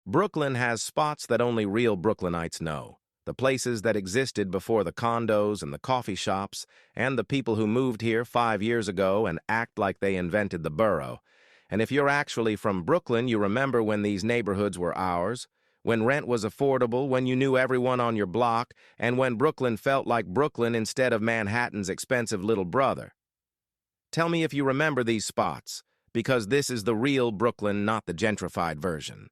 Brooklyn has spots that only real Brooklynites know. The places that existed before the condos and the coffee shops, and the people who moved here 5 years ago and act like they invented the borough. And if you're actually from Brooklyn, you remember when these neighborhoods were ours, when rent was affordable, when you knew everyone on your block, and when Brooklyn felt like Brooklyn instead of Manhattan's expensive little brother. Tell me if you remember these spots, because this is the real Brooklyn, not the gentrified version.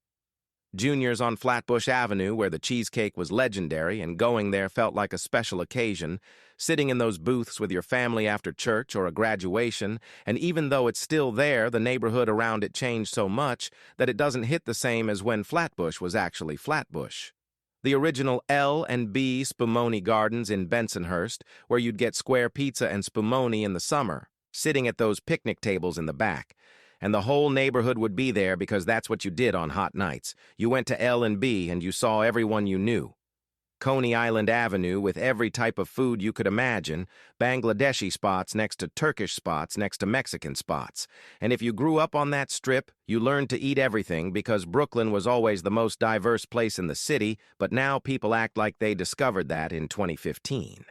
Junior's on Flatbush Avenue, where the cheesecake was legendary and going there felt like a special occasion, sitting in those booths with your family after church or a graduation, and even though it's still there, the neighborhood around it changed so much that it doesn't hit the same as when Flatbush was actually Flatbush. The original L&B Spumoni Gardens in Bensonhurst, where you'd get square pizza and spumoni in the summer, sitting at those picnic tables in the back. And the whole neighborhood would be there because that's what you did on hot nights. You went to L&B and you saw everyone you knew. Coney Island Avenue with every type of food you could imagine, Bangladeshi spots next to Turkish spots next to Mexican spots. And if you grew up on that strip, you learned to eat everything because Brooklyn was always the most diverse place in the city, but now people act like they discovered that in 2015.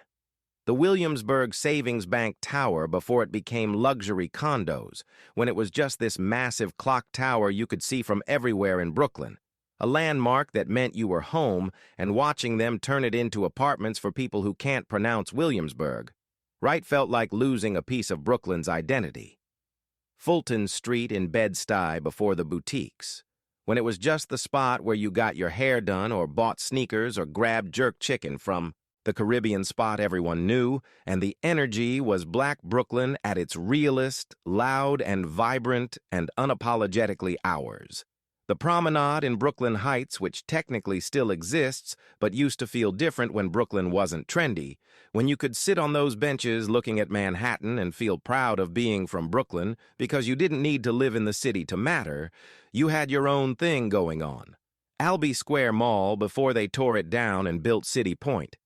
The Williamsburg Savings Bank Tower before it became luxury condos, when it was just this massive clock tower you could see from everywhere in Brooklyn. A landmark that meant you were home, and watching them turn it into apartments for people who can't pronounce Williamsburg. Right felt like losing a piece of Brooklyn's identity. Fulton Street in Bed-Stuy before the boutiques, when it was just the spot where you got your hair done or bought sneakers or grabbed jerk chicken from. The Caribbean spot everyone knew, and the energy was Black Brooklyn at its realest, loud and vibrant, and unapologetically ours. The promenade in Brooklyn Heights, which technically still exists, but used to feel different when Brooklyn wasn't trendy, when you could sit on those benches looking at Manhattan and feel proud of being from Brooklyn because you didn't need to live in the city to matter, you had your own thing going on. Albee Square Mall before they tore it down and built City Point.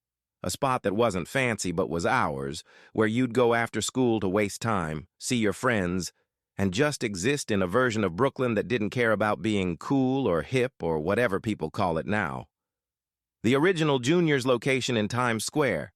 A spot that wasn't fancy but was ours, where you'd go after school to waste time, see your friends, and just exist in a version of Brooklyn that didn't care about being cool or hip or whatever people call it now. The original Junior's location in Times Square,